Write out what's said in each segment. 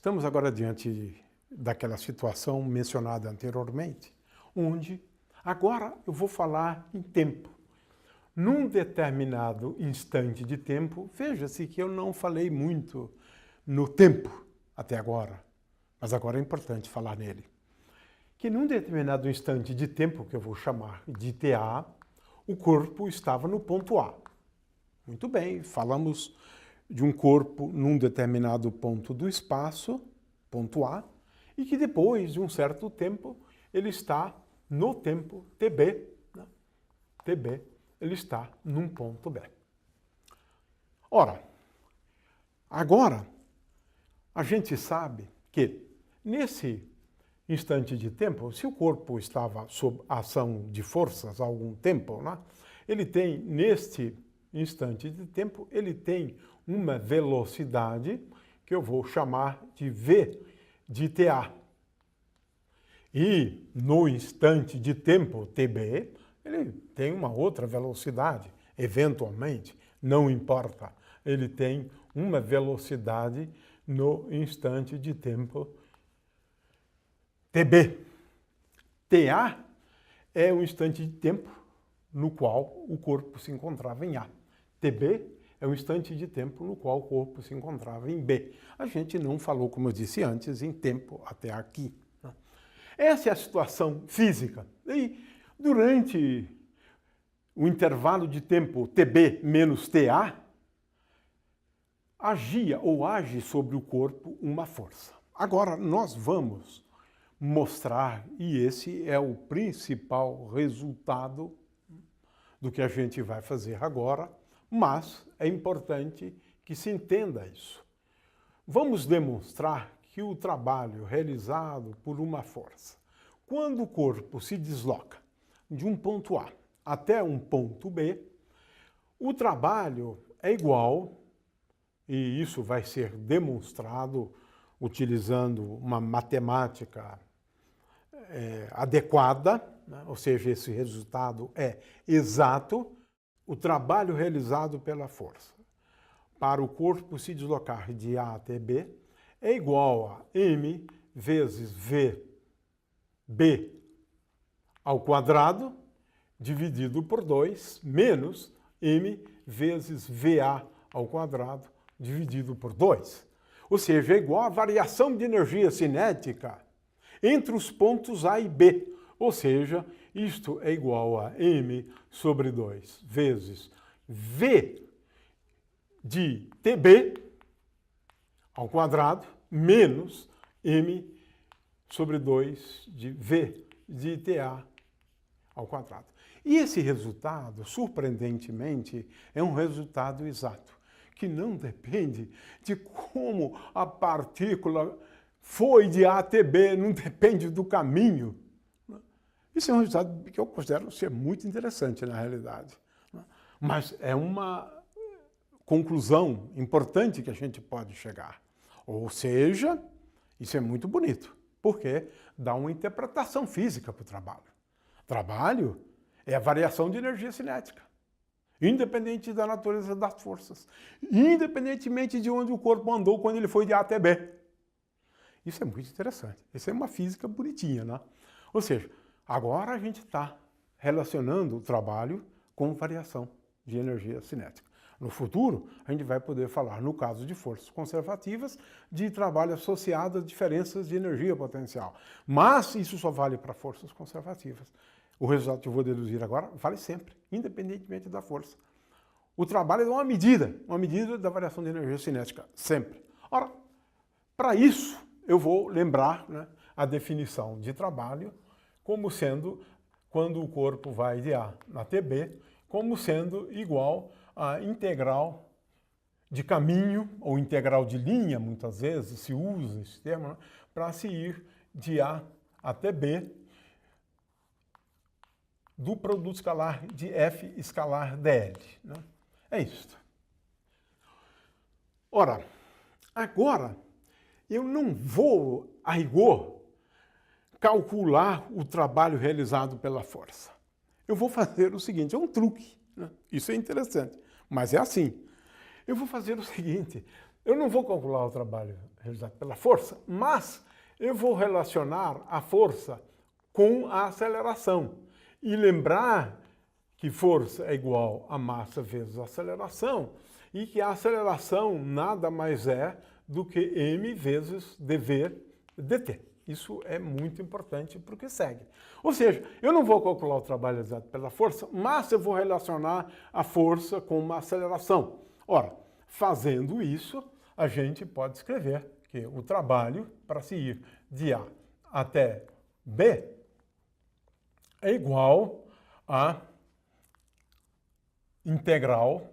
Estamos agora diante daquela situação mencionada anteriormente, onde agora eu vou falar em tempo. Num determinado instante de tempo, veja-se que eu não falei muito no tempo até agora, mas agora é importante falar nele. Que num determinado instante de tempo, que eu vou chamar de TA, o corpo estava no ponto A. Muito bem, falamos de um corpo num determinado ponto do espaço, ponto A, e que depois de um certo tempo ele está no tempo TB, né? TB, ele está num ponto B. Ora, agora a gente sabe que nesse instante de tempo, se o corpo estava sob ação de forças há algum tempo, né? Ele tem, neste instante de tempo, ele tem uma velocidade que eu vou chamar de V de TA. E no instante de tempo, TB, ele tem uma outra velocidade, eventualmente, não importa. Ele tem uma velocidade no instante de tempo TB. TA é o instante de tempo no qual o corpo se encontrava em A. TB é o instante de tempo no qual o corpo se encontrava em B. A gente não falou, como eu disse antes, em tempo até aqui. Essa é a situação física. E durante o intervalo de tempo TB menos TA, agia ou age sobre o corpo uma força. Agora, nós vamos mostrar, e esse é o principal resultado do que a gente vai fazer agora, mas é importante que se entenda isso. Vamos demonstrar que o trabalho realizado por uma força, quando o corpo se desloca de um ponto A até um ponto B, o trabalho é igual, e isso vai ser demonstrado utilizando uma matemática adequada, né? Ou seja, esse resultado é exato. O trabalho realizado pela força para o corpo se deslocar de A até B é igual a m vezes vb ao quadrado dividido por 2 menos m vezes va ao quadrado dividido por 2. Ou seja, é igual a variação de energia cinética entre os pontos A e B. Ou seja, isto é igual a m sobre 2 vezes v de TB ao quadrado menos m sobre 2 de v de TA ao quadrado. E esse resultado, surpreendentemente, é um resultado exato, que não depende de como a partícula foi de A até B, não depende do caminho. Isso é um resultado que eu considero ser muito interessante na realidade. Mas é uma conclusão importante que a gente pode chegar. Ou seja, isso é muito bonito, porque dá uma interpretação física para o trabalho. Trabalho é a variação de energia cinética, independente da natureza das forças, independentemente de onde o corpo andou quando ele foi de A até B. Isso é muito interessante. Isso é uma física bonitinha, né? Ou seja, agora a gente está relacionando o trabalho com variação de energia cinética. No futuro, a gente vai poder falar, no caso de forças conservativas, de trabalho associado a diferenças de energia potencial. Mas isso só vale para forças conservativas. O resultado que eu vou deduzir agora vale sempre, independentemente da força. O trabalho é uma medida da variação de energia cinética, sempre. Ora, para isso, eu vou lembrar, né, a definição de trabalho como sendo, quando o corpo vai de A na TB, como sendo igual a integral de caminho, ou integral de linha, muitas vezes se usa esse termo, né, para se ir de A até B, do produto escalar de F escalar dl. Né? É isso. Ora, agora, eu não vou, a rigor, calcular o trabalho realizado pela força. Eu vou fazer o seguinte, é um truque, né? Isso é interessante, mas é assim. Eu vou fazer o seguinte, eu não vou calcular o trabalho realizado pela força, mas eu vou relacionar a força com a aceleração. E lembrar que força é igual a massa vezes a aceleração, e que a aceleração nada mais é do que m vezes dv dt. Isso é muito importante para o que segue. Ou seja, eu não vou calcular o trabalho realizado pela força, mas eu vou relacionar a força com uma aceleração. Ora, fazendo isso, a gente pode escrever que o trabalho para se ir de A até B é igual a integral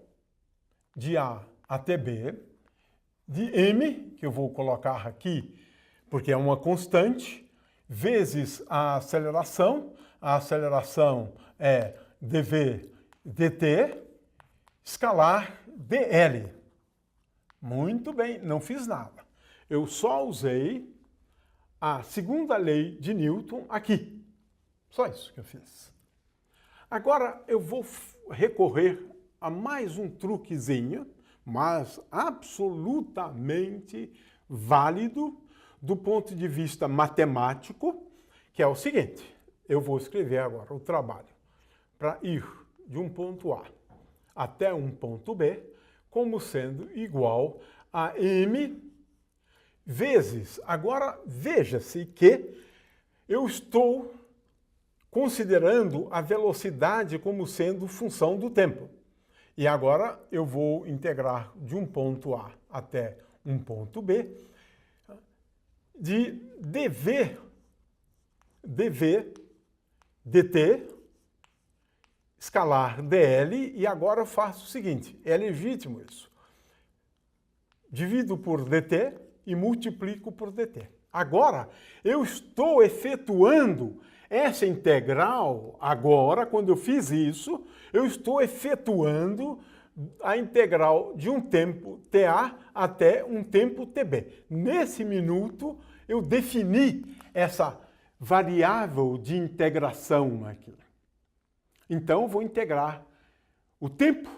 de A até B de m, que eu vou colocar aqui porque é uma constante, vezes a aceleração é dv dt, escalar dl. Muito bem, não fiz nada. Eu só usei a segunda lei de Newton aqui. Só isso que eu fiz. Agora eu vou recorrer a mais um truquezinho, mas absolutamente válido do ponto de vista matemático, que é o seguinte. Eu vou escrever agora o trabalho para ir de um ponto A até um ponto B como sendo igual a m vezes. Agora, veja-se que eu estou considerando a velocidade como sendo função do tempo. E agora eu vou integrar de um ponto A até um ponto B de dv dt, escalar dl, e agora eu faço o seguinte, é legítimo isso. Divido por dt e multiplico por dt. Agora, eu estou efetuando essa integral, agora, quando eu fiz isso, eu estou efetuando a integral de um tempo ta até um tempo tb. Nesse minuto, eu defini essa variável de integração aqui. Então, eu vou integrar o tempo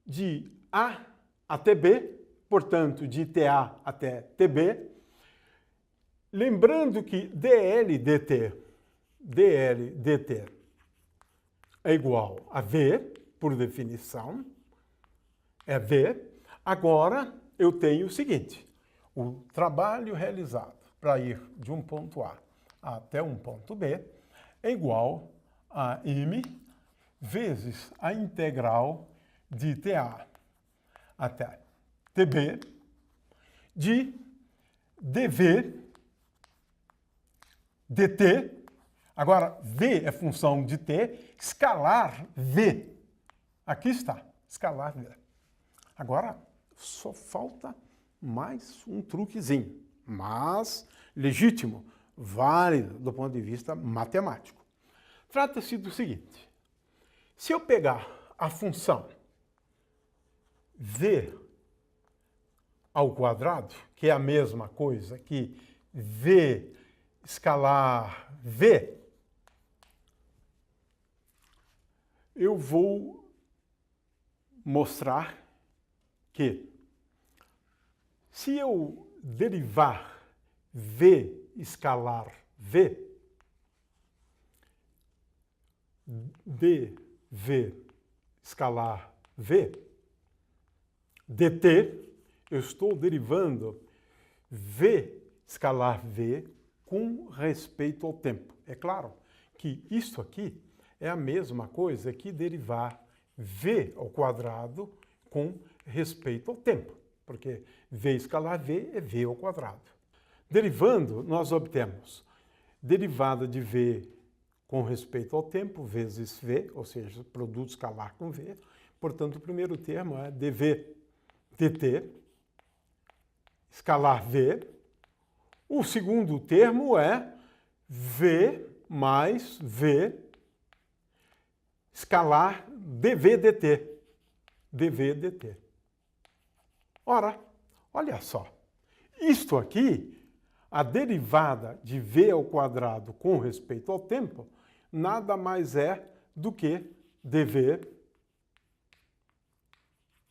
de A até B, portanto, de TA até TB, lembrando que dl dt é igual a V, por definição, é V. Agora, eu tenho o seguinte, o trabalho realizado para ir de um ponto A até um ponto B é igual a m vezes a integral de TA até TB de dv dt. Agora, v é função de t, escalar v. Aqui está, escalar v. Agora, só falta mais um truquezinho, mas legítimo, válido do ponto de vista matemático. Trata-se do seguinte, se eu pegar a função v ao quadrado, que é a mesma coisa que v escalar v, eu vou mostrar que se eu derivar v escalar v, dv escalar v, dt, eu estou derivando v escalar v com respeito ao tempo. É claro que isso aqui é a mesma coisa que derivar v ao quadrado com respeito ao tempo, porque v escalar v é v ao quadrado. Derivando, nós obtemos derivada de v com respeito ao tempo vezes v, ou seja, produto escalar com v. Portanto, o primeiro termo é dv dt, escalar v. O segundo termo é v mais v escalar dv dt. dv dt. Ora, olha só. Isto aqui, a derivada de v ao quadrado com respeito ao tempo, nada mais é do que dv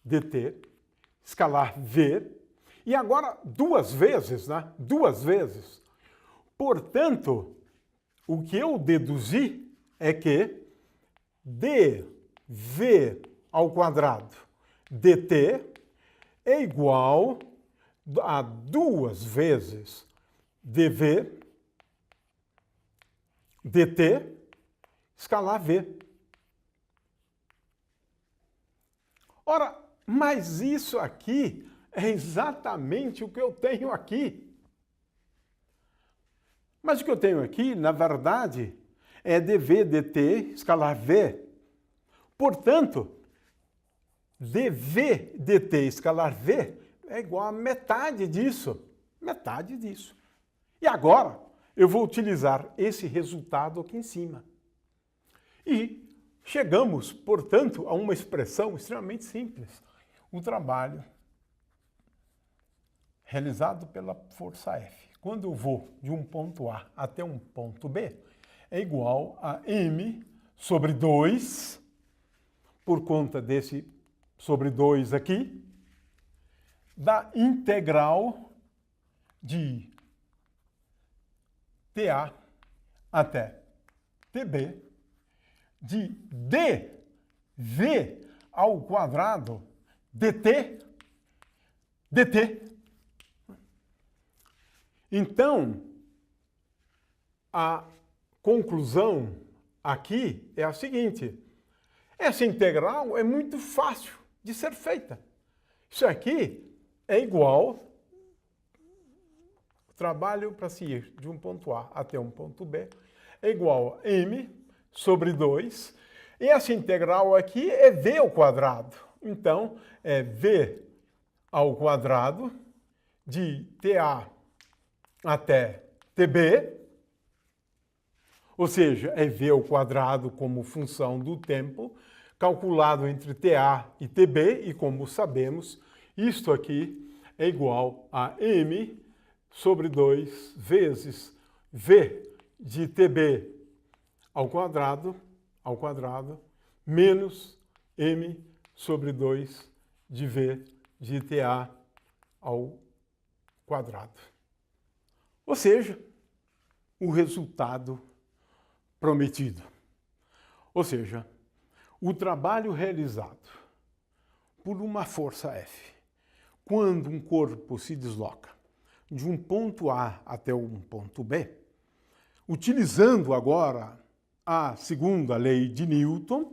dt, escalar v, E agora, duas vezes, né? Duas vezes. Portanto, o que eu deduzi é que dv ao quadrado dt é igual a duas vezes dv dt escalar v. Ora, mas isso aqui é exatamente o que eu tenho aqui. Mas o que eu tenho aqui, na verdade, é dv dt escalar v. Portanto, dv dt escalar v é igual a metade disso. Metade disso. E agora, eu vou utilizar esse resultado aqui em cima. E chegamos, portanto, a uma expressão extremamente simples. O trabalho realizado pela força F, quando eu vou de um ponto A até um ponto B, é igual a m sobre 2, por conta desse sobre 2 aqui, da integral de TA até TB de dv ao quadrado dt. Então, a conclusão aqui é a seguinte: essa integral é muito fácil de ser feita. Isso aqui é igual trabalho para se ir de um ponto A até um ponto B é igual a m sobre 2. E essa integral aqui é v ao quadrado. Então, é v ao quadrado de TA até TB, ou seja, é v ao quadrado como função do tempo, calculado entre TA e TB, e como sabemos, isto aqui é igual a m sobre 2 vezes v de TB ao quadrado, menos m sobre 2 de v de TA ao quadrado. Ou seja, o resultado prometido. Ou seja, o trabalho realizado por uma força F, quando um corpo se desloca de um ponto A até um ponto B, utilizando agora a segunda lei de Newton,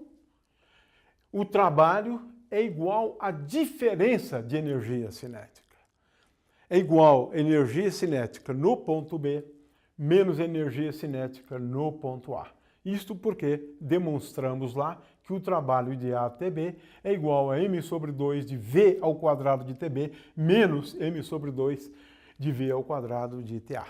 o trabalho é igual à diferença de energia cinética. É igual a energia cinética no ponto B menos energia cinética no ponto A. Isto porque demonstramos lá que o trabalho de A até B é igual a m sobre 2 de v ao quadrado de TB menos m sobre 2 de v ao quadrado de TA.